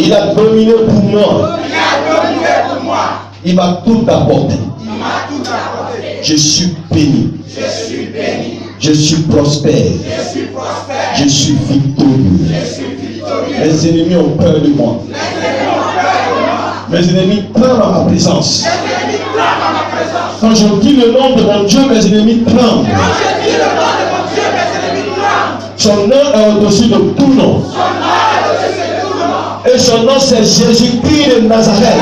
Il a dominé pour moi. Il m'a tout apporté. Je suis béni. Je suis prospère. Je suis victorieux. Mes ennemis ont peur de moi. Mes ennemis tremblent à ma présence. Quand je dis le nom de mon Dieu, mes ennemis tremblent. Son nom est au-dessus de tout nom. Et son nom c'est Jésus-Christ de Nazareth.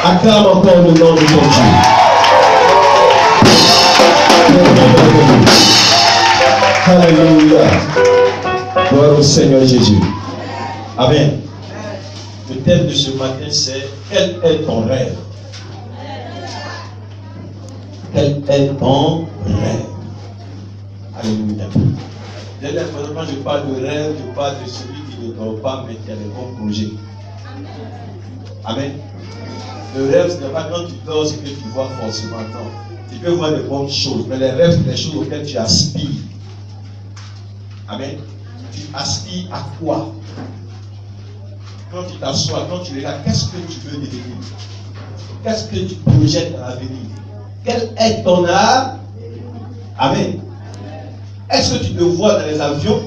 Acclame encore le nom de ton Dieu. Alléluia. Gloire au Seigneur Jésus. Amen. Le thème de ce matin c'est: quel est ton rêve? Quel est ton rêve? Alléluia. Dernièrement, je parle de rêve, je parle de celui qui ne dort pas mais qui a des bons projets. Amen. Le rêve, ce n'est pas quand tu dors, c'est que tu vois forcément. Non. Tu peux voir de bonnes choses, mais les rêves, c'est des choses auxquelles tu aspires. Amen. Tu aspires à quoi? Quand tu t'assois, quand tu regardes, qu'est-ce que tu veux devenir? Qu'est-ce que tu projettes dans l'avenir? Quel est ton âme? Amen. Est-ce que tu te vois dans les avions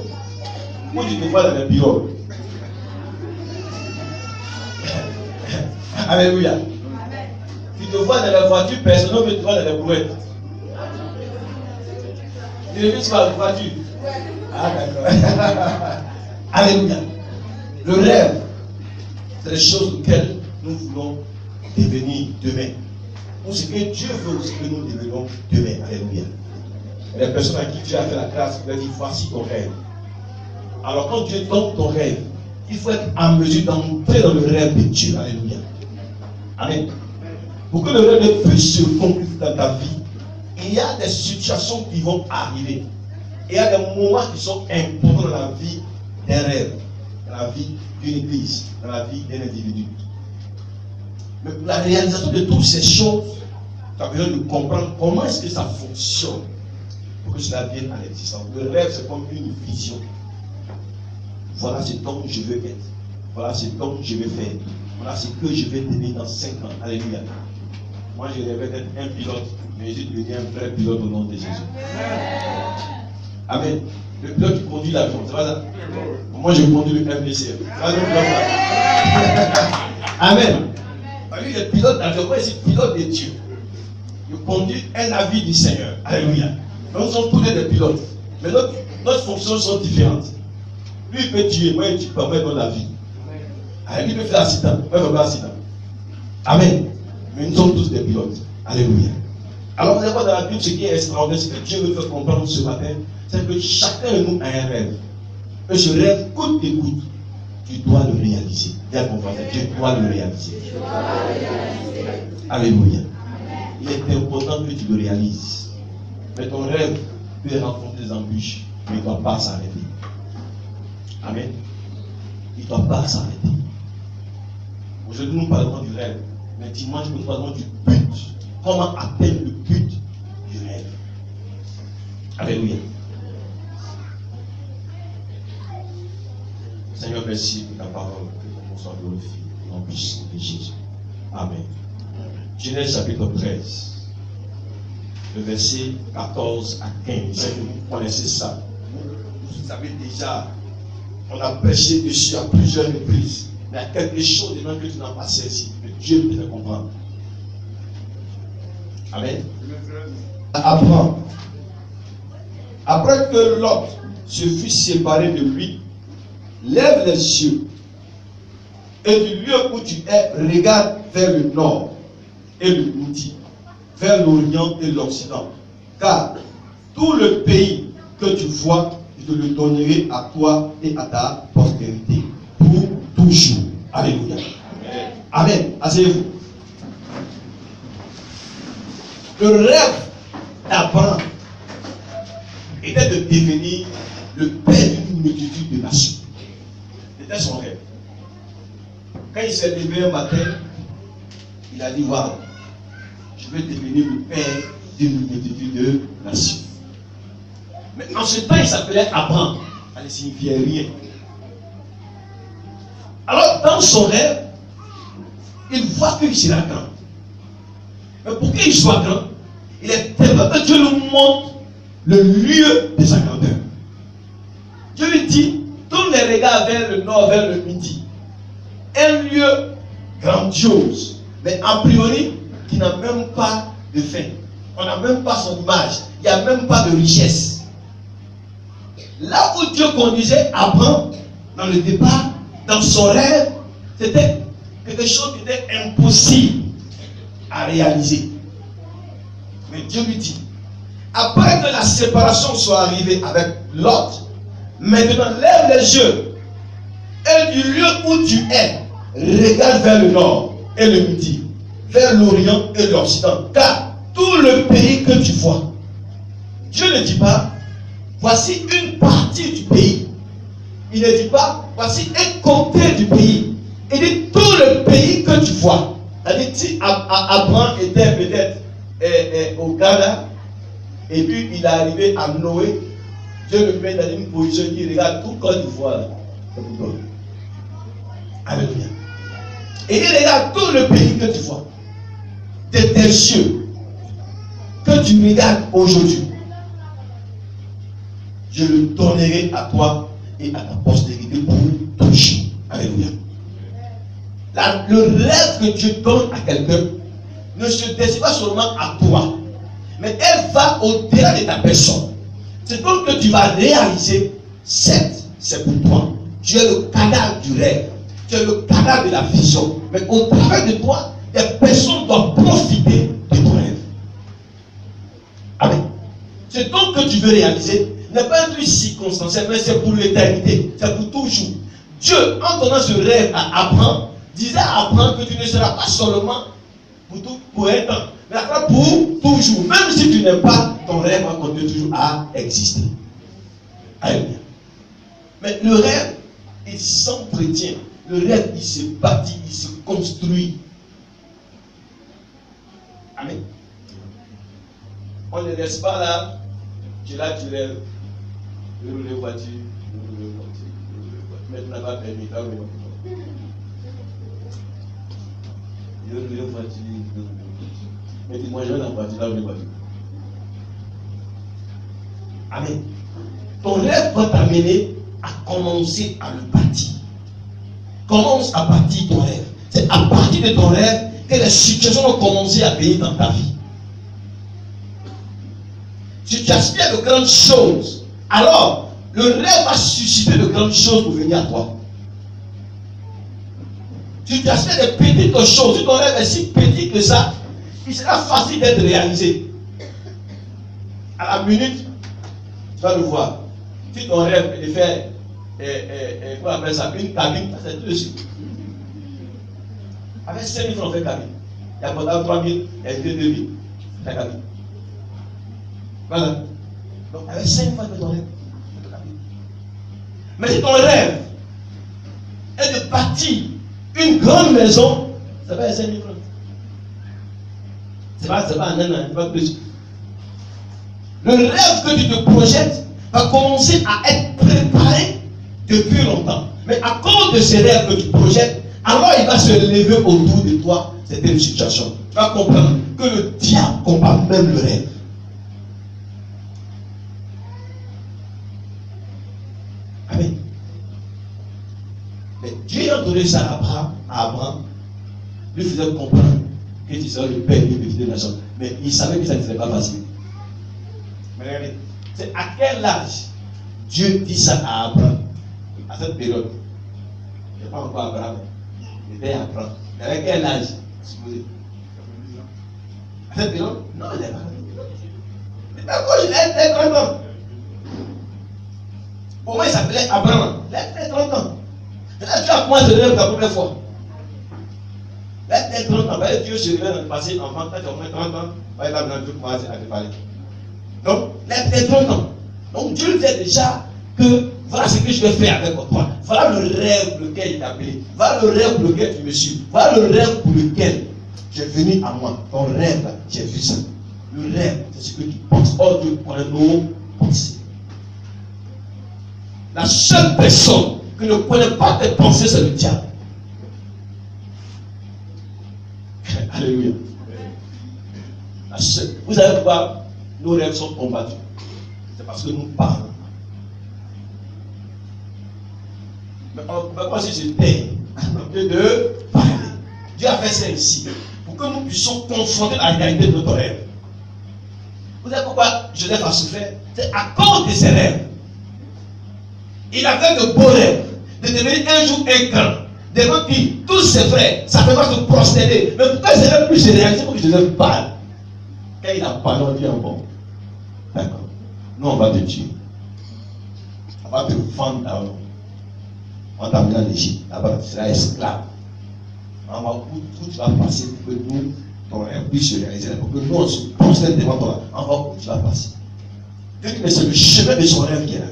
ou tu te vois dans les pirogues? Alléluia. Tu te vois dans la voiture personnelle ou tu te vois dans les brouettes? Tu ne vis pas dans la voiture? Ah d'accord. Alléluia. Le rêve, c'est les choses auxquelles nous voulons devenir demain. Ou ce que Dieu veut aussi que nous devenions demain. Alléluia. Et les personnes à qui Dieu a fait la grâce, il leur dit: voici ton rêve. Alors quand Dieu donne ton rêve, il faut être en mesure d'entrer dans le rêve de Dieu. Alléluia. Amen. Pour que le rêve puisse se conclure dans ta vie, il y a des situations qui vont arriver. Il y a des moments qui sont importants dans la vie d'un rêve, dans la vie d'une église, dans la vie d'un individu. Mais pour la réalisation de toutes ces choses, tu as besoin de comprendre comment est-ce que ça fonctionne pour que cela vienne à l'existence. Le rêve, c'est comme une vision. Voilà ce dont je veux être. Voilà ce dont je vais faire. Voilà ce que je vais devenir dans 5 ans. Alléluia. Moi, je rêvais d'être un pilote, mais j'ai devenu un vrai pilote au nom de Jésus. Amen. Le pilote qui conduit l'avion, c'est pas ça? Moi, je conduis le MDCF. Amen. Lui, le pilote d'avion, moi, je suis pilote de Dieu. Je conduis un navire du Seigneur. Alléluia. Nous sommes tous des pilotes. Mais notre fonctions sont différentes. Lui, il peut tuer, moi, il ne tue pas, moi, il donne la vie. Lui, il peut faire accident, moi, il ne fait pas accident. Amen. Mais nous sommes tous des pilotes. Alléluia. Alors, vous allez voir dans la Bible, ce qui est extraordinaire, ce que Dieu veut faire comprendre ce matin, c'est que chacun de nous a un rêve. Et ce rêve, coûte que coûte, tu dois le réaliser. Dis à ton voisin, tu dois le réaliser. Alléluia. Il est important que tu le réalises. Mais ton rêve peut rencontrer des embûches, mais il ne doit pas s'arrêter. Amen. Il ne doit pas s'arrêter. Aujourd'hui, nous parlons du rêve. Mais dimanche, nous parlons du but. Comment atteindre le but du rêve? Alléluia. Seigneur, merci pour ta parole. Que ton nom soit glorifié. Et en puissance de Jésus. Amen. Genèse chapitre 13. Le verset 14 à 15. Je sais que vous connaissez ça. Vous savez déjà, on a prêché dessus à plusieurs reprises. Mais il y a quelque chose dedans que tu n'as pas saisi. Que Dieu peut te comprendre. Amen. Abraham. Après que Lot se fut séparé de lui, lève les yeux et du lieu où tu es, regarde vers le nord et le midi, vers l'Orient et l'Occident. Car tout le pays que tu vois, je te le donnerai à toi et à ta postérité pour toujours. Alléluia. Amen. Asseyez-vous. Le rêve d'Abraham était de devenir le père d'une multitude de nations. C'était son rêve. Quand il s'est levé un matin, il a dit: waouh, je vais devenir le père d'une multitude de nations. Mais en ce temps, il s'appelait Abraham. Ça ne signifiait rien. Alors, dans son rêve, il voit qu'il sera grand. Mais pour qu'il soit grand, il est tellement que Dieu lui montre le lieu de sa grandeur. Dieu lui dit, tourne les regards vers le nord, vers le midi. Un lieu grandiose, mais a priori, qui n'a même pas de fin. On n'a même pas son image. Il n'y a même pas de richesse. Là où Dieu conduisait Abraham, dans le départ, dans son rêve, c'était quelque chose qui était impossible à réaliser. Mais Dieu lui dit, après que la séparation soit arrivée avec Lot, maintenant lève les yeux et du lieu où tu es, regarde vers le nord et le midi, vers l'Orient et l'Occident, car tout le pays que tu vois, Dieu ne dit pas, voici une partie du pays. Il ne dit pas, voici un côté du pays. Il dit tout le pays que tu vois. C'est-à-dire, si Abraham était peut-être au Ghana, et puis il est arrivé à Noé, Dieu le met dans une position, il dit, regarde tout Côte d'Ivoire, c'est pour toi. Alléluia. Et il regarde tout le pays que tu vois, de tes cieux, que tu regardes aujourd'hui. Je le donnerai à toi et à ta postérité pour toujours. Alléluia. Le rêve que Dieu donne à quelqu'un ne se destine pas seulement à toi, mais elle va au-delà de ta personne. C'est donc que tu vas réaliser, certes, c'est pour toi. Tu es le cadavre du rêve. Tu es le cadavre de la vision. Mais au travers de toi, des personnes doivent profiter de ton rêve. Amen. C'est donc que tu veux réaliser. Ce n'est pas un truc circonstanciel, mais c'est pour l'éternité. C'est pour toujours. Dieu, en donnant ce rêve à Abraham, disait à Abraham que tu ne seras pas seulement pour un temps, mais pour toujours. Même si tu n'aimes pas, ton rêve va continuer toujours à exister. Alléluia. Mais le rêve, il s'entretient. Le rêve, il se bâtit, il se construit. Amen. On ne laisse pas là, tu rêves. Je roule les voitures, je roule les voitures, je roule les voitures. Mais tu n'as pas permis, là où il va. Je roule les voitures, je roule les voitures. Mais dis-moi, je vais dans la voiture, là où les voitures. Amen. Ton rêve va t'amener à commencer à le bâtir. Commence à bâtir ton rêve. C'est à partir de ton rêve que les situations vont commencer à venir dans ta vie. Si tu aspires de grandes choses, alors le rêve va susciter de grandes choses pour venir à toi. Si tu aspires de petites choses, si ton rêve est si petit que ça, il sera facile d'être réalisé. À la minute, tu vas le voir. Si ton rêve est de faire, comment on appelle ça, une cabine, c'est tout de suite. Avec 5 000 francs, on fait cabine. Il y a pendant 3 000, il y a 2 000. C'est la cabine. Voilà. Donc, avec 5 000 francs, ton rêve. Mais si ton rêve est de bâtir une grande maison, ça va être 5 000 francs. C'est pas un an, c'est pas plus. Le rêve que tu te projettes va commencer à être préparé depuis longtemps. Mais à cause de ces rêves que tu projettes, alors il va se lever autour de toi certaines situations. Tu vas comprendre que le diable combat même le rêve. Amen. Mais Dieu a donné ça à Abraham, lui faisait comprendre que tu serais le père d'une petite nation. Mais il savait que ça ne serait pas facile. Mais regardez, c'est à quel âge Dieu dit ça à Abraham? À cette période. Il n'y a pas encore Abraham. Il était Abraham. Mais à quel âge? Supposez. À cette période? Non, il n'est pas. Il était 30 ans. Pour moi, il s'appelait Abraham. Il était 30 ans. Là, tu as commencé le rêve la première fois. Là, tu as 30 ans. Dieu se révèle dans le passé, enfant, quand tu as au moins 30 ans, il va maintenant commencer à te parler. Donc, là, tu as 30 ans. Donc, Dieu disait déjà que voilà ce que je vais faire avec toi. Voilà le rêve pour lequel il t'a appelé. Voilà le rêve pour lequel tu me suis. Voilà le rêve pour lequel tu es venu à moi. Ton rêve, j'ai vu ça. Le rêve, c'est ce que tu penses. Oh, Dieu connaît nos pensées. La seule personne qui ne connaît pas tes pensées, c'est le diable. Alléluia. Vous savez pourquoi nos rêves sont combattus? C'est parce que nous parlons. Mais moi, si je tais, au lieu de parler, Dieu a fait ça ici, pour que nous puissions confronter la réalité de notre rêve. Vous savez pourquoi Joseph a souffert? C'est à cause de ses rêves. Il avait de beaux rêves, de devenir un jour un grand, devant qui tous ses frères, ça fait pas se prosterner. Mais pourquoi ses rêves plus se réalisent pour que Joseph parle? Quand il a parlé, on dit bon, d'accord, nous on va te tuer, on va te vendre là-haut. On va t'amener en Égypte, là-bas tu seras esclave. On va où tu vas passer pour que nous, ton rêve puisse se réaliser, pour que nous on se prosterne devant toi. On va où tu vas passer. Dieu dit, mais c'est le chemin de son rêve qui est là.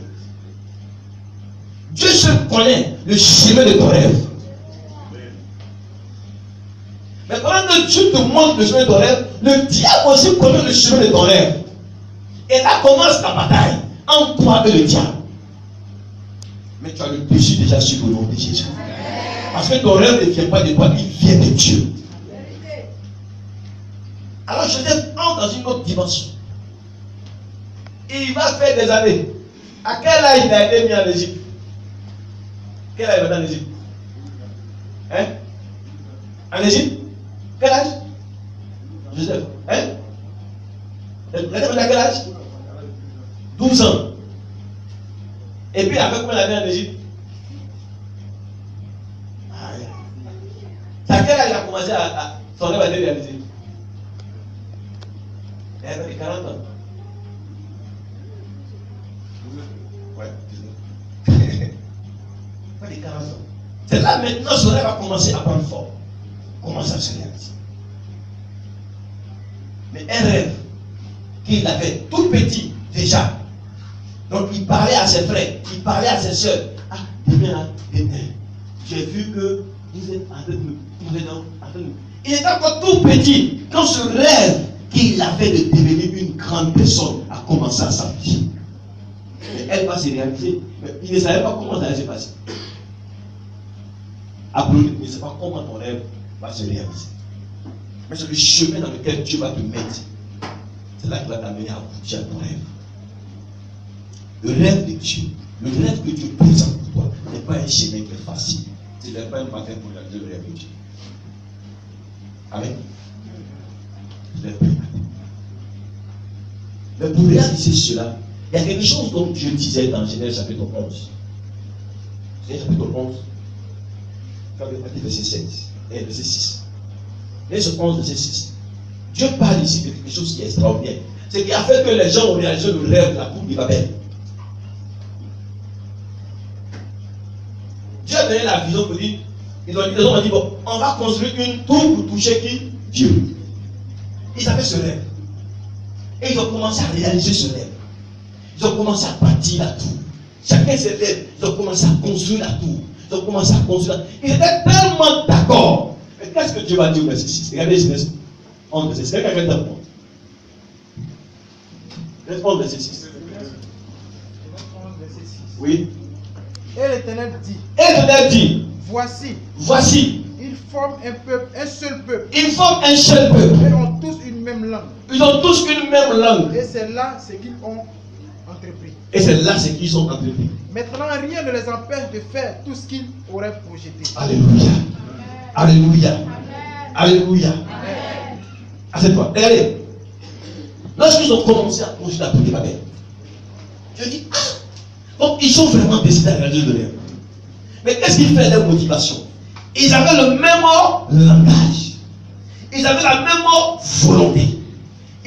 Dieu seul connaît le chemin de ton rêve. Mais pendant que Dieu te montre le chemin de ton rêve, le diable aussi connaît le chemin de ton rêve. Et là commence la bataille entre toi et le diable. Mais tu as le dessus déjà sur le nom de Jésus. Parce que ton rêve ne vient pas de toi, il vient de Dieu. Alors Joseph entre dans une autre dimension. Il va faire des années. À quel âge il a été mis en Égypte? Quel âge il va en Égypte? Hein? En Égypte? Quel âge? Joseph. Hein? Joseph a quel âge? 12 ans. Et puis avec combien d'années en Égypte? C'est à quel âge il a commencé à son rêve à être réalisé? Il avait 40 ans. Ouais, 40 ans. C'est là maintenant son rêve a commencé à prendre forme. Commence à se réaliser. Mais un rêve qu'il avait tout petit déjà. Donc il parlait à ses frères, il parlait à ses soeurs. Ah, demain, j'ai vu que vous êtes en train de me. Il était encore tout petit quand ce rêve qu'il avait de devenir une grande personne a commencé à s'afficher. Mais elle va se réaliser. Mais il ne savait pas comment ça allait se passer. Applaudis, il ne sait pas comment ton rêve va se réaliser. Mais c'est le chemin dans lequel Dieu va te mettre. C'est là qu'il va t'amener à aboutir à ton rêve. Le rêve de Dieu, le rêve que Dieu présente pour toi, n'est pas un chemin qui est facile. Ce n'est pas un matin pour réaliser le rêve de Dieu. Amen. Ce n'est pas un matin. Mais pour réaliser cela, il y a quelque chose dont Dieu disait dans Genèse chapitre 11. Genèse chapitre 11, verset 16 et verset 6. Genèse 11, verset 6. Dieu parle ici de quelque chose qui est extraordinaire. C'est qui a fait que les gens ont réalisé le rêve de la tour de Babel. Dieu a donné la vision pour dire, ils ont dit, bon, on va construire une tour pour toucher qui? Dieu. Ils avaient ce rêve. Et ils ont commencé à réaliser ce rêve. Ils ont commencé à bâtir la tour. Chacun ses rêves, ils ont commencé à construire la tour. Ils ont commencé à construire la tour. Ils étaient tellement d'accord. Mais qu'est-ce que Dieu va dire au verset 6? Regardez Genèse 11, verset 6. Quelqu'un vient d'apprendre. Genèse 11, verset 6. Oui. Et l'Éternel dit. Et l'Éternel dit. Voici. Ils forment un peuple, un seul peuple. Ils forment un seul peuple. Ils ont tous une même langue. Ils ont tous une même langue. Et c'est là ce qu'ils ont entrepris. Et c'est là ce qu'ils ont entrepris. Maintenant, rien ne les empêche de faire tout ce qu'ils auraient projeté. Alléluia. Alléluia. Alléluia. Assieds-toi. Regardez. Lorsqu'ils ont commencé à projeter la tour de Babel, je dis, ah, donc ils ont vraiment décidé à réaliser le rêve. Mais qu'est-ce qui fait leur motivation? Ils avaient le même langage. Ils avaient la même volonté.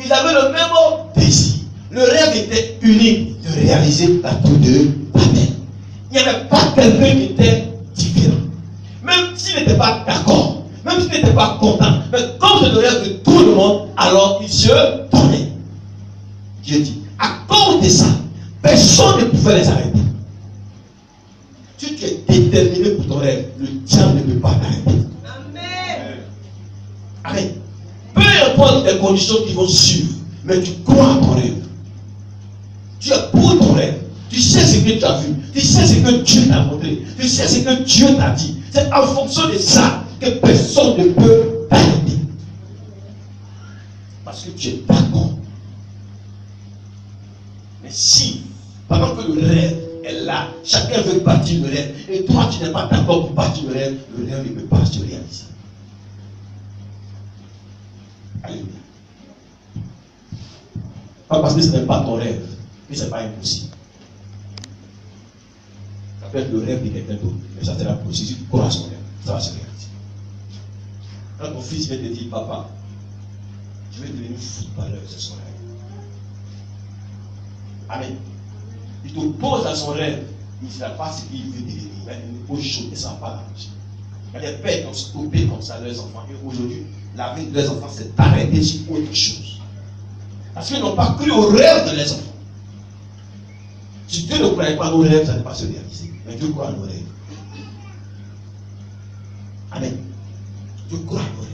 Ils avaient le même désir. Le rêve était unique de réaliser la tour de Babel. Il n'y avait pas quelqu'un qui était différent. Même s'il n'était pas d'accord, même s'il n'était pas content, mais comme c'est le rêve de tout le monde, alors il se donnait. Dieu dit, à cause de ça, personne ne pouvait les arrêter. Si tu es déterminé pour ton rêve, le diable ne peut pas t'arrêter. Amen. Amen. Peu importe les conditions qui vont suivre, mais tu crois à ton rêve. Tu es pour ton rêve. Tu sais ce que tu as vu. Tu sais ce que Dieu t'a montré. Tu sais ce que Dieu t'a dit. C'est en fonction de ça que personne ne peut t'arrêter. parce que tu es d'accord. Mais si, pendant que le rêve est là, chacun veut partir le rêve, et toi tu n'es pas d'accord pour partir le rêve ne peut pas se réaliser. Alléluia. Pas parce que ce n'est pas ton rêve, mais ce n'est pas impossible. Ça peut être le rêve de quelqu'un d'autre, mais ça sera possible. Si tu crois à son rêve, ça va se réaliser. Quand ton fils vient te dire, papa, je vais devenir footballeur, c'est son rêve. Amen. Il t'oppose à son rêve, il ne sera pas ce qu'il veut devenir. Il va devenir autre chose et ça ne va pas l'arranger. Il y a des pères qui ont stoppé comme ça leurs enfants. Et aujourd'hui, la vie de leurs enfants s'est arrêtée sur autre chose. Parce qu'ils n'ont pas cru aux rêves de leurs enfants. Si Dieu ne croyait pas à nos rêves, ça ne va pas se réaliser. Mais Dieu croit à nos rêves. Amen. Dieu croit à nos rêves.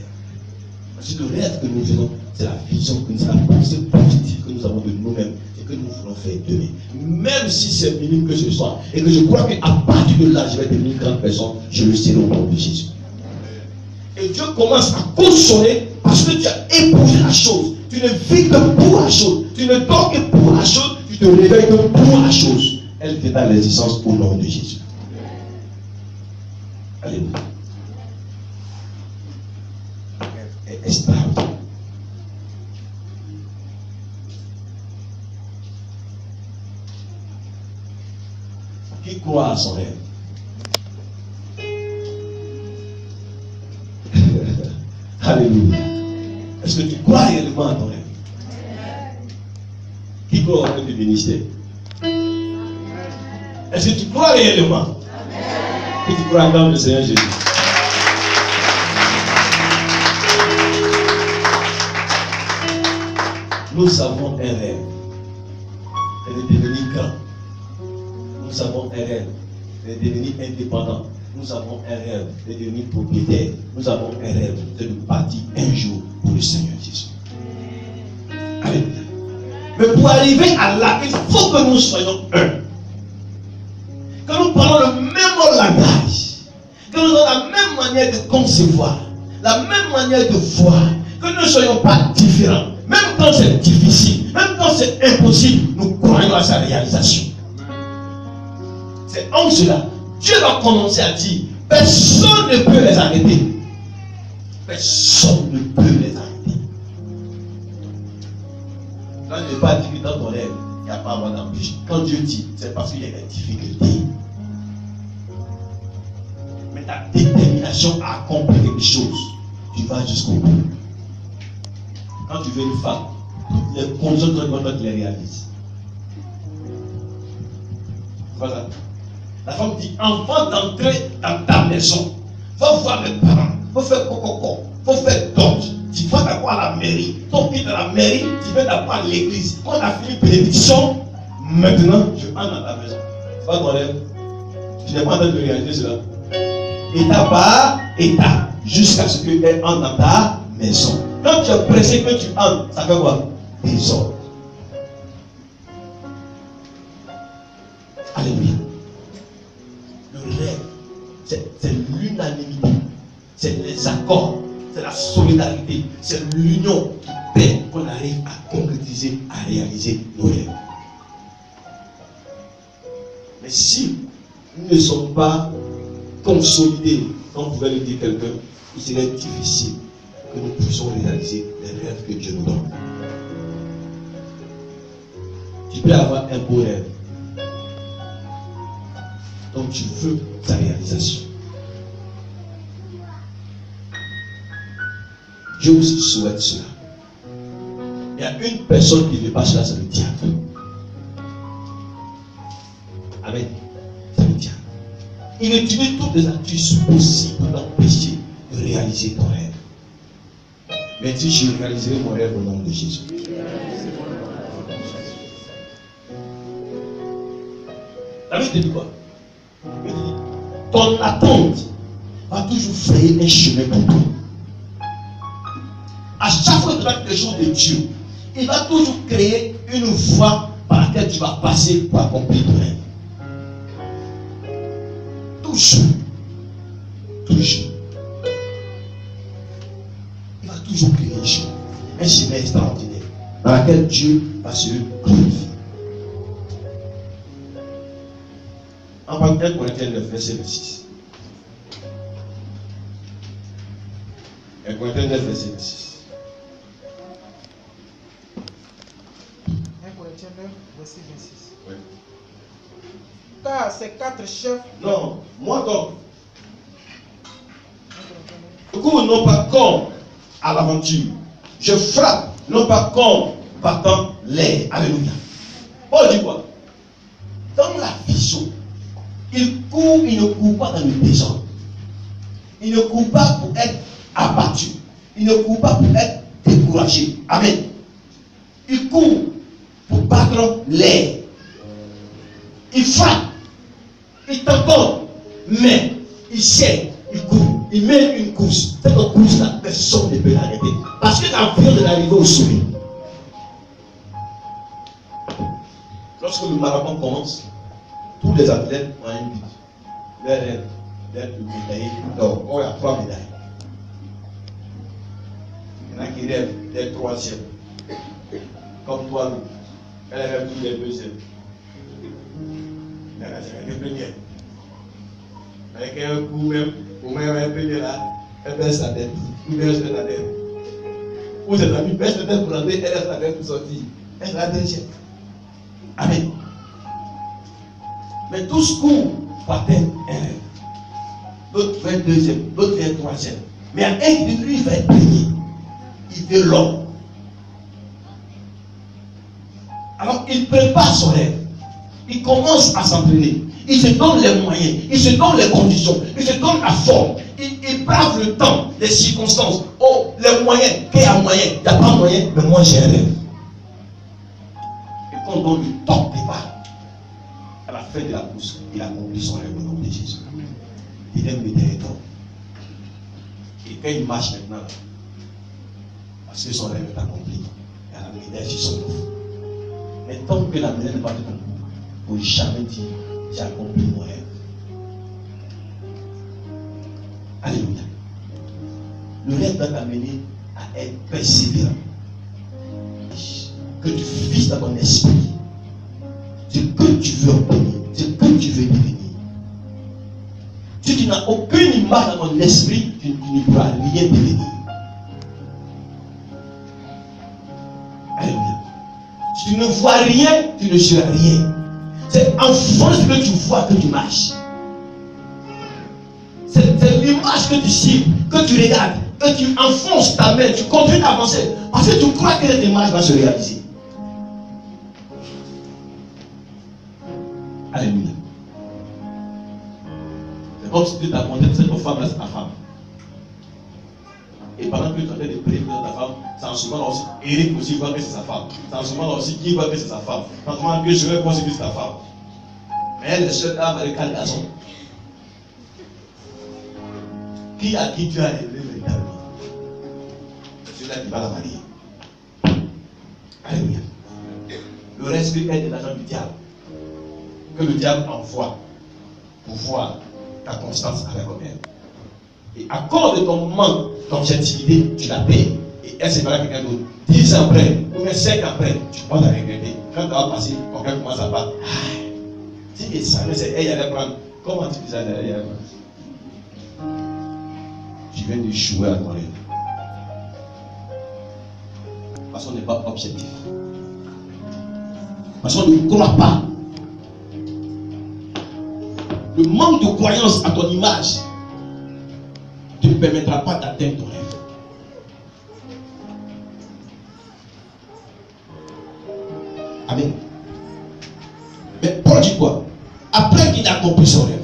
Parce que le rêve que nous faisons, c'est la vision, c'est la pensée positive que nous avons de nous-mêmes et que nous voulons faire demain. Même si c'est minime que ce soit. Et que je crois qu'à partir de là, je vais devenir une grande personne, je le serai au nom de Jésus. Et Dieu commence à consommer parce que tu as épousé la chose. Tu ne vis que pour la chose. Tu ne dors que pour la chose. Tu te réveilles que pour la chose. Elle vient dans l'existence au nom de Jésus. Alléluia. Est extraordinaire. Qui croit à son rêve? Alléluia. Est-ce que tu crois réellement à ton rêve? Qui croit au rêve du ministère? Est-ce que tu crois réellement? Que tu crois dans le Seigneur Jésus? Nous avons un rêve. C'est de devenir grand. Nous avons un rêve de devenir indépendant. Nous avons un rêve de devenir propriétaire. Nous avons un rêve de nous partir un jour pour le Seigneur Jésus. Alléluia. Mais pour arriver à là, il faut que nous soyons un. Que nous parlons le même langage. Que nous ayons la même manière de concevoir. La même manière de voir. Que nous ne soyons pas différents. Même quand c'est difficile, même quand c'est impossible, nous croyons à sa réalisation. C'est en cela, Dieu va commencer à dire, personne ne peut les arrêter. Personne ne peut les arrêter. Quand il n'est pas dit que dans ton rêve, il n'y a pas avoir d'embûche. Quand Dieu dit, c'est parce qu'il y a des difficultés. Mais ta détermination à accomplir quelque chose, tu vas jusqu'au bout. Quand tu veux une femme, toutes les conditions que tu les réalises. C'est pas ça. La femme dit, avant d'entrer dans ta maison, va voir mes parents, faut faire coco, faut faire dot. Tu vas d'abord à la mairie. Ton pied dans la mairie, tu vas d'abord à l'église. Quand on a fini bénédiction, maintenant, je entre dans ta maison. C'est pas ton rêve. Tu n'es pas en train de réaliser cela. Étape par étape, jusqu'à ce que tu entres dans ta maison. Quand tu es pressé que tu entres, ça fait quoi? Désordre. Alléluia. Le rêve, c'est l'unanimité, c'est les accords, c'est la solidarité, c'est l'union qui fait qu'on arrive à concrétiser, à réaliser nos rêves. Mais si nous ne sommes pas consolidés, comme pouvait le dire quelqu'un, il serait difficile que nous puissions réaliser les rêves que Dieu nous donne. Tu peux avoir un beau rêve. Donc tu veux sa réalisation. Je vous souhaite cela. Il y a une personne qui ne veut pas cela, c'est le diable. Amen. C'est le diable. Il utilise toutes les astuces possibles pour t'empêcher de réaliser ton rêve. Mais si je réaliserai mon rêve au nom de Jésus. La Bible te dit quoi? Ton attente va toujours frayer un chemin pour toi. À chaque fois que tu as quelque chose de Dieu, il va toujours créer une voie par laquelle tu vas passer pour accomplir ton rêve. Toujours. Toujours. Il va toujours créer un chemin. un chemin extraordinaire dans lequel Dieu va se glorifier. En 1 Corinthiens 9, verset 26. 1 Corinthiens 9, verset 26. 1 Corinthiens 9, verset 26. Oui. Car ces 4 chefs. Non, moi donc. Je cours non pas comme à l'aventure. Je frappe non pas comme battant l'air. Alléluia. Paul dit quoi? Dans la vision, il court, il ne court pas dans le désordre. Il ne court pas pour être abattu. Il ne court pas pour être découragé. Amen. Il court pour battre l'air. Il frappe. Il t'entend. Mais il sait. Il court. Il met une course. Cette course-là, personne ne peut l'arrêter. Parce que la vie de l'arrivée au sommet. Lorsque le marathon commence, tous les athlètes ont un but. Leur rêve d'être médaillé d'or. Oh, il y a 3 médailles. Il y en a qui rêvent d'être 3e. Comme toi, elle rêve tous les 2e. Il y en a qui rêvent première. Avec un coup même, au moins un peu là, elle baisse sa tête. Ou baisse la tête. Ou ses amis baissent la tête pour rentrer, elle laisse la tête pour sortir. Elle est la 2e. Amen. Mais tous courent pour atteindre un rêve. L'autre va être 2e, l'autre va être 3e. Mais un qui lui va être premier. Il veut l'homme. Alors il prépare son rêve. Il commence à s'entraîner. Il se donne les moyens. Il se donne les conditions. Il se donne la forme. Il brave le temps, les circonstances. Oh, les moyens. Qu'il y a moyen. Il n'y a pas moyen. Mais moi j'ai un rêve. Et quand on donne le top départ, à la fin de la course, il accomplit son rêve au nom de Jésus. Il aime médaille d'or. Et quand il marche maintenant, parce que son rêve est accompli, il y a la médaille sur son dos. Mais tant que la médaille n'est pas de ton cou, il ne faut jamais dire j'ai accompli mon rêve. Alléluia. Le rêve doit t'amener à être persévérant. Que tu vises dans ton esprit ce que tu veux obtenir, ce que tu veux devenir. Si tu n'as aucune image dans ton esprit, tu ne pourras rien devenir. Alléluia. Si tu ne vois rien, tu ne seras rien. C'est en fonction de ce que tu vois que tu marches. C'est l'image que tu cibles, que tu regardes, que tu enfonces ta main, tu continues d'avancer. Parce que tu crois que cette image va se réaliser. Alléluia. C'est comme si Dieu t'a montré que cette femme-là, c'est ta femme. Et pendant que tu es en train de prier pour ta femme, c'est en ce moment aussi, Eric aussi voit que c'est sa femme. C'est en ce moment aussi, qui voit que c'est sa femme. C'est en ce moment que je vais voir que c'est ta femme. Mais elle est seule âme avec un garçon. Qui a qui Dieu a élevé véritablement? Celui-là qui va la marier. Alléluia. Le reste est de l'argent du diable. Que le diable envoie pour voir ta constance avec elle. Et à cause de ton manque d'objectivité, tu la payes. Et elle se fera quelqu'un d'autre. 10 ans après, ou même 5 ans après, tu vas la regretter. Quand tu vas passer, quelqu'un commence à battre. Si il savait, c'est elle qui allait prendre. Comment tu dis ça derrière? Tu viens de jouer à ton rêve. Parce qu'on n'est pas objectif. Parce qu'on ne croit pas. Le manque de croyance à ton image ne te permettra pas d'atteindre ton rêve. Amen. Mais Paul dit quoi? Après qu'il a accompli son rêve,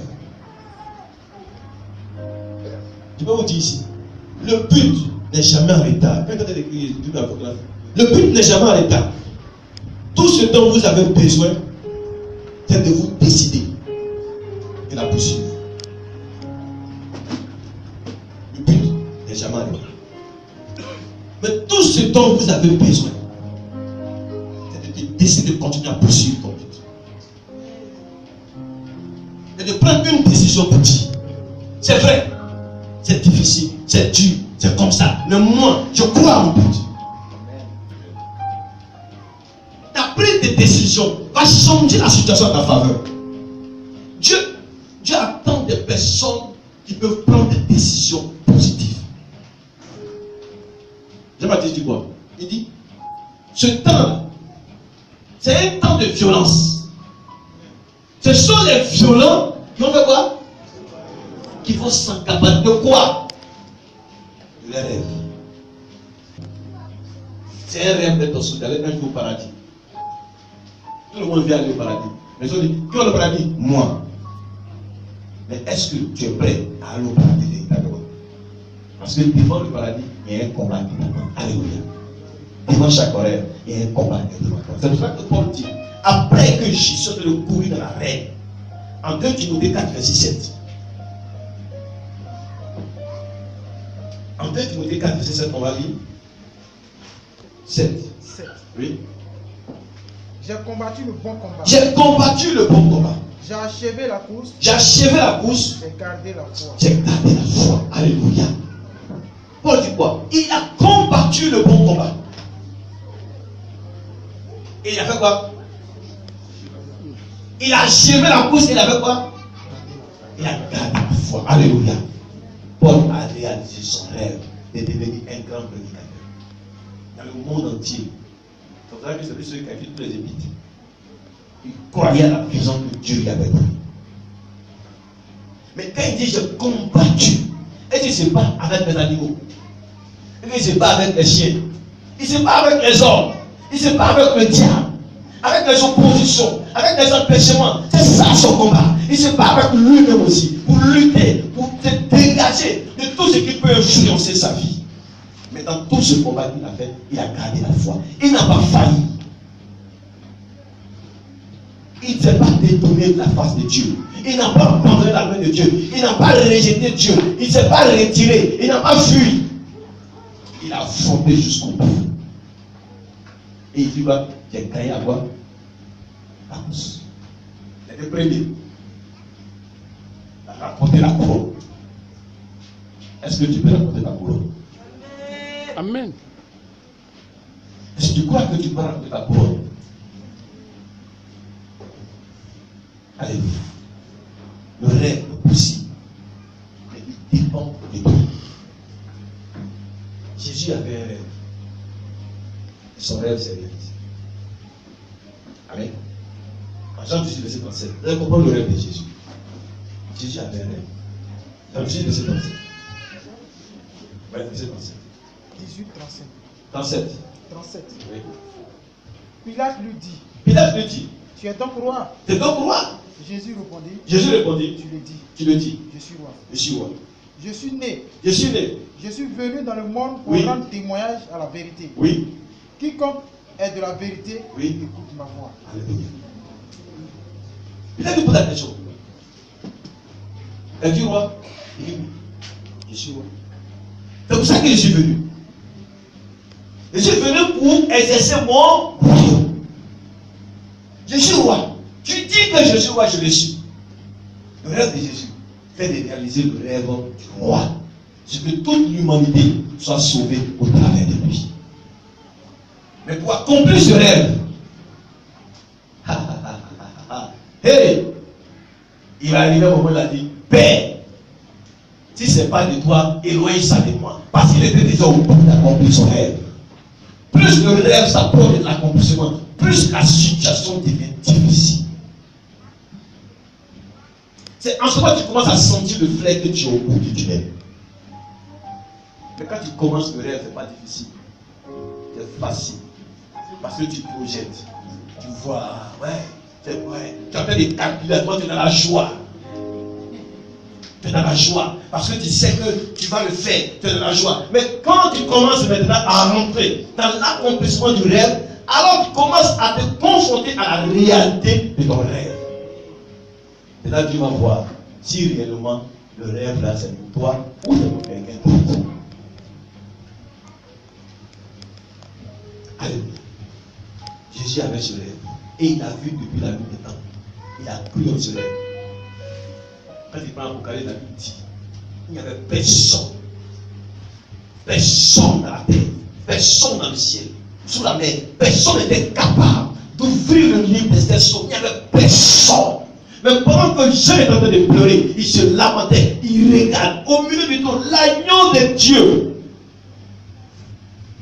je peux vous dire ici, le but n'est jamais en retard. Le but n'est jamais en retard. Tout ce dont vous avez besoin, c'est de vous décider et la poursuivre. Le but n'est jamais en retard. Mais tout ce dont vous avez besoin, c'est de décider de continuer à poursuivre ton but. Et de prendre une décision petite. C'est vrai, c'est difficile, c'est dur, c'est comme ça. Mais moi, je crois à mon but. prise de décision va changer la situation à ta faveur. Dieu attend des personnes qui peuvent prendre des décisions positives. Jean-Baptiste dit quoi? Il dit, ce temps, c'est un temps de violence. Ce sont les violents qui ont fait quoi? Qui vont s'encapater de quoi? De leurs rêves. C'est un rêve d'être d'aller un jour au paradis. Tout le monde vient aller au paradis. Mais ils ont dit, qui est le paradis? Moi. Mais est-ce que tu es prêt à aller au paradis? Parce que devant le paradis, il y a un combat qui t'attend. Alléluia. Devant chaque horaire, il y a un combat qui t'attend. C'est pour ça que Paul dit, après que Jésus soit de courir dans la reine, en 2 Timothée 4, verset 7. En 2 Timothée 4, verset 7, on va lire. 7. Oui. J'ai combattu le bon combat. J'ai combattu le bon combat. J'ai achevé la course. J'ai achevé la course. J'ai gardé la foi. J'ai gardé la foi. Alléluia. Paul dit quoi? Il a combattu le bon combat. Et il a fait quoi? Il a achevé la course. Il a fait quoi? Il a gardé la foi. Alléluia. Paul a réalisé son rêve de devenir un grand prédicateur. Dans le monde entier. C'est pour ça que c'est celui qui a écrit tous les épîtres. Il croyait à la vision que Dieu lui avait donnée. Mais quand il dit j'ai combattu, et il ne se bat avec les animaux, il ne se bat avec les chiens, il se bat avec les hommes, il se bat avec le diable, avec les oppositions, avec les empêchements. C'est ça son combat. Il se bat avec lui-même aussi, pour lutter, pour se dégager de tout ce qui peut influencer sa vie. Mais dans tout ce combat qu'il a fait, il a gardé la foi. Il n'a pas failli. Il ne s'est pas détourné de la face de Dieu. Il n'a pas abandonné la main de Dieu. Il n'a pas rejeté Dieu. Il ne s'est pas retiré. Il n'a pas fui. Il a affronté jusqu'au bout. Et il dit, j'ai gagné à quoi? La course. Il était premier. Il a rapporté la couronne. Est-ce que tu peux rapporter ta couronne? Amen. Est-ce que tu crois que tu peux rapporter ta couronne? Alléluia. Le rêve est possible. Mais il dépend de toi. Jésus avait un rêve. Et son rêve s'est réalisé. Amen. En Jean 18, verset 37. Vous allez comprendre le rêve de Jésus. Jésus avait un rêve. Jean 18, verset 37. Oui, verset 37. 18, 37. 37. 37. Oui. Pilate lui dit. Pilate lui dit. Tu es donc roi. Tu es donc roi. Jésus répondit. Jésus répondit. Tu le dis. Tu le dis. Je suis roi. Je suis roi. Je suis né. Je suis né. Je suis venu dans le monde pour Oui. rendre témoignage à la vérité. Oui. Quiconque est de la vérité, Oui. écoute ma voix. Alléluia. Pilate lui pose la question. Es-tu roi? Il dit oui. Je suis roi. C'est pour ça que je suis venu. Je suis venu pour exercer mon royaume. Je suis roi. Tu dis que je suis roi, je le suis. Le rêve de Jésus fait de réaliser le rêve du roi. C'est que toute l'humanité soit sauvée au travers de lui. Mais pour accomplir ce rêve, hey, il va arriver un moment où il a dit, Père, si ce n'est pas de toi, éloigne ça de moi. Parce qu'il était déjà au bout d'accomplir son rêve. Plus le rêve s'approche de l'accomplissement, plus la situation devient difficile. C'est en ce moment que tu commences à sentir le flair que tu es au bout du tunnel. Mais quand tu commences le rêve, ce n'est pas difficile. C'est facile. Parce que tu projettes. Tu vois, ouais, tu as fait des calculations, tu es dans la joie. Tu es dans la joie. Parce que tu sais que tu vas le faire. Tu es dans la joie. Mais quand tu commences maintenant à rentrer dans l'accomplissement du rêve, alors tu commences à te confronter à la réalité de ton rêve. Et là, tu vas voir si réellement le rêve là, c'est pour toi ou c'est pour quelqu'un d'autre. Alléluia. Jésus avait ce rêve. Et il a vu depuis la nuit des temps. Il a cru en ce rêve. Quand il prend l'Apocalypse, la Bible dit, il n'y avait personne. Personne dans la terre. Personne dans le ciel. Sous la mer. Personne n'était capable d'ouvrir le livre d'Esther, il n'y avait personne. Mais pendant que Jean est en train de pleurer, il se lamentait, il regarde au milieu du tout l'agneau de Dieu.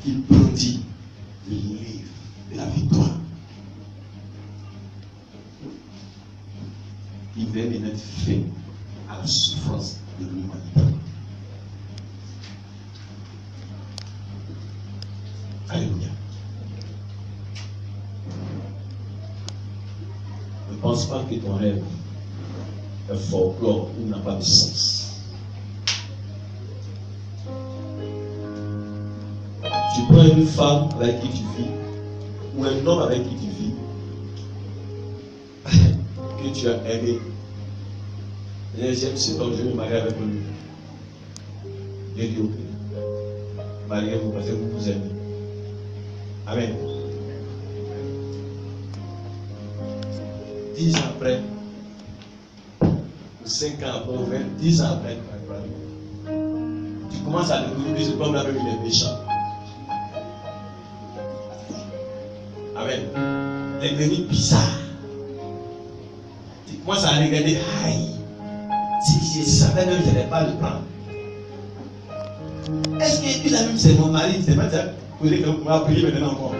Il brandit le livre de la victoire. Il venait de mettre fin à la souffrance de l'humanité. Alléluia. Ne pense pas que ton rêve est folklore ou n'a pas de sens. Tu prends une femme avec qui tu vis, ou un homme avec qui tu vis, que tu as aimé. Et j'aime cet homme, je vais me marier avec lui. Dieu dit ok. Mariez-vous parce que vous vous aimez. Amen. 10 ans après, ou 5 ans après, ou 10 ans après, tu commences à découvrir que cet homme-là même il est méchant. Amen. Il est devenu bizarre. Tu commences à regarder, aïe, si je savais même, je n'allais pas le prendre. Est-ce qu'il a même, c'est mon mari, c'est pas ça? Vous voulez qu'on va prier maintenant encore?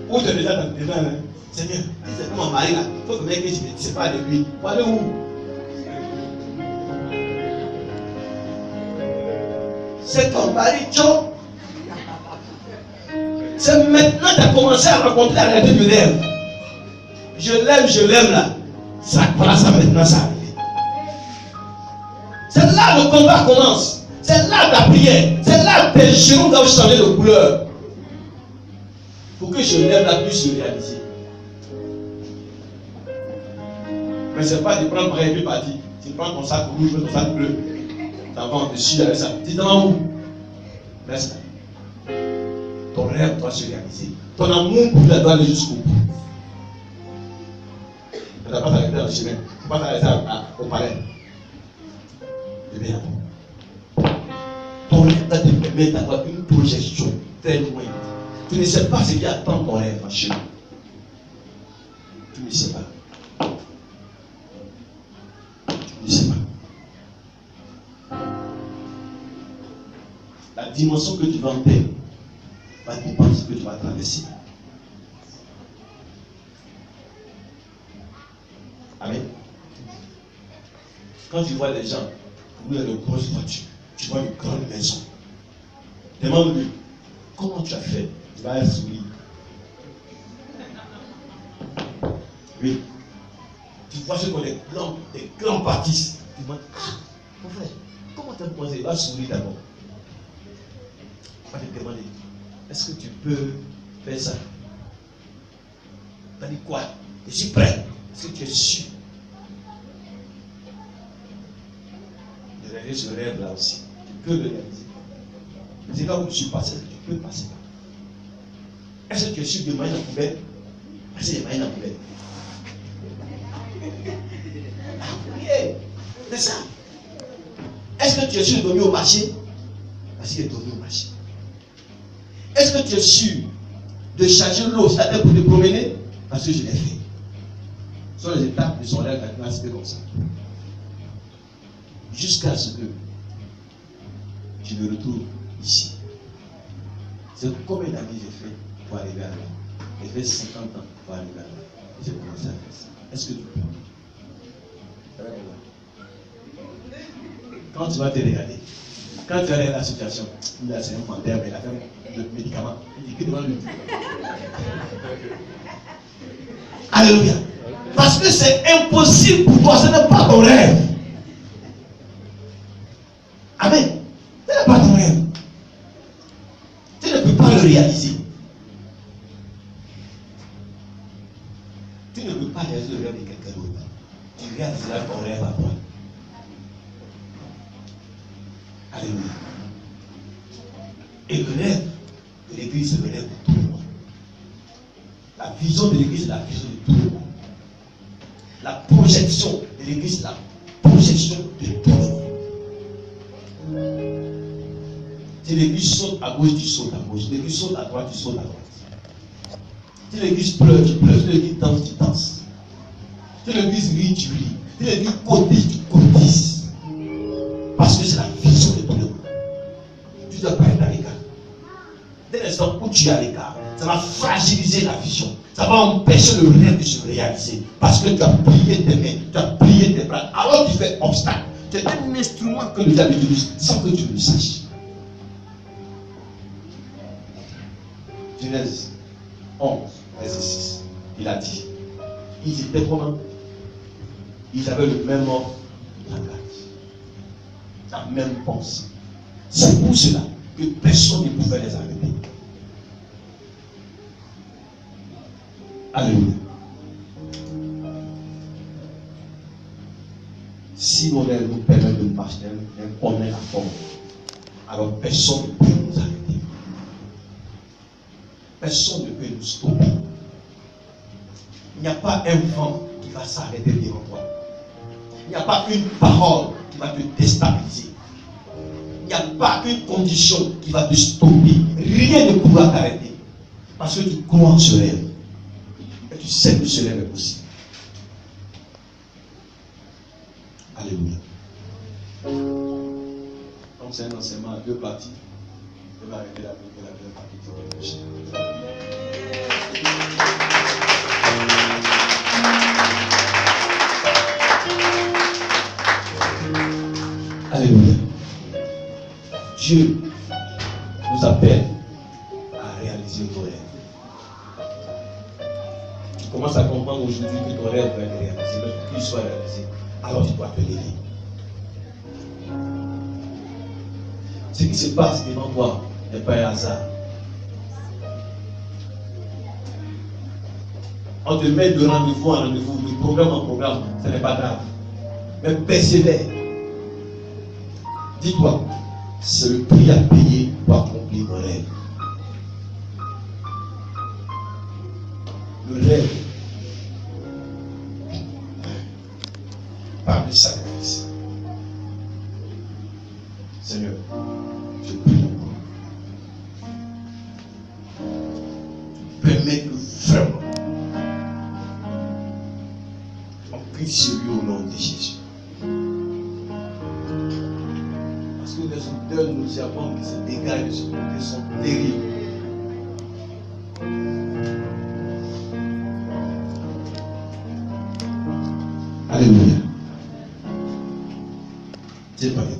Ou tu es déjà dans le temps, Seigneur, c'est mon mari là, il faut que je ne sais pas de lui. Pour aller où? C'est ton mari, Joe. C'est maintenant que tu as commencé à rencontrer la réalité du rêve. Je l'aime là. Ça commence à maintenant, ça arrive. C'est là que le combat commence. C'est là ta prière. C'est là que tes genoux doivent changer de couleur. Pour que je lève la puisse se réaliser. Mais ce n'est pas de prendre et puis partir. Tu prends ton sac rouge, ton sac bleu. Tu vas en dessus avec ça. Tu t'en où? Reste là. Ton rêve doit se réaliser. Ton amour pour lui doit aller jusqu'au bout. Tu ne dois pas t'arrêter dans le chemin. Tu ne dois pas t'arrêter au palais. Eh bien, ton rêve doit te permettre d'avoir une projection très loin. Tu ne sais pas ce qui attend ton rêve, ma chérie. Tu ne sais pas. Tu ne sais pas. La dimension que tu vas entendre va dépendre de ce que tu vas traverser. Amen. Quand tu vois les gens rouler de grosses voitures, tu vois une grande maison. Demande-lui, comment tu as fait? Tu vas sourire. Oui. Tu vois ce qu'on est des grands bâtisses. Tu demandes, mon frère, comment tu as commencé? Il va sourire d'abord. Il va te demander, est-ce que tu peux faire ça? Tu as dit quoi? Je suis prêt. Est-ce que tu es sûr? De réaliser ce rêve là aussi. Tu peux le réaliser. C'est là où je suis passé, tu peux passer là. Est-ce que tu es sûr de mailler dans la poubelle? Est-ce que tu es mailler dans la poubelle? Oui, c'est ça. Est-ce que tu es sûr de dormir au marché? Parce qu'il est dormi au marché. Est-ce que tu es sûr de charger l'eau sur la tête pour te promener? Parce que je l'ai fait. Ce sont les étapes de son rêve maintenant, c'était comme ça. Jusqu'à ce que tu me retrouves ici. C'est combien d'années j'ai fait pour arriver à là? J'ai fait 50 ans pour arriver à là. Et j'ai commencé à faire ça. Est-ce que tu peux? Quand tu vas te regarder, quand tu vas regarder la situation, il a c'est un menteur, mais il a fait le médicament. Il dit que devant lui. Alléluia. Parce que c'est impossible pour toi, ce n'est pas ton rêve. Amen. Ce n'est pas ton rêve. Tu ne peux pas le réaliser. Tu ne peux pas réaliser le rêve de quelqu'un d'autre. Tu réaliseras ton rêve à toi. Alléluia. Et le rêve de l'église, c'est le rêve de tout le monde. La vision de l'église, c'est la vision de tout le monde. La projection de l'église, c'est la projection de tout le monde. Si l'église saute à gauche, tu sautes à gauche. Si l'église saute à droite, tu sautes à droite. Si l'église pleure, tu pleures. Si l'église danse, tu danses. Si l'église rit, tu ris. Si l'église cotise, tu cotises. Parce que c'est la vision de ton homme. Tu ne dois pas être à l'écart. Dès l'instant où tu es à l'écart, ça va fragiliser la vision. Ça va empêcher le rêve de se réaliser. Parce que tu as plié tes mains, tu as plié tes bras. Alors tu fais obstacle. Tu es un instrument que le diable utilise sans que tu le saches. Genèse 11, verset 6. Il a dit, ils étaient comment? Ils avaient le même ordre de langage, la même pensée. C'est pour cela que personne ne pouvait les arrêter. Alléluia. Si nos rêves nous permettent de marcher, on est la forme, alors personne ne peut nous arrêter. Personne ne peut nous stopper. Il n'y a pas un vent qui va s'arrêter devant toi. Il n'y a pas une parole qui va te déstabiliser. Il n'y a pas une condition qui va te stopper. Rien ne pourra t'arrêter. Parce que tu crois en ce rêve. Et tu sais que ce rêve est possible. Alléluia. Donc c'est un enseignement à deux parties. Je vais arrêter la deuxième partie. Alléluia. Dieu nous appelle à réaliser nos rêves. Tu commences à comprendre aujourd'hui que ton rêve va être réalisé, mais pour qu'il soit réalisé, alors tu dois te lever. Ce qui se passe devant toi n'est pas un hasard. On te met de rendez-vous en rendez-vous, de programme en programme, ce n'est pas grave. Mais persévère. Dis-toi, c'est le prix à payer pour accomplir mon rêve. Le rêve par le sacrifice. Seigneur, je prie encore. Permets que vraiment on prie sur lui au nom de Jésus. Parce que les odeurs nauséabondes qui se dégagent de ce côté sont terribles. Alléluia. C'est pas bien.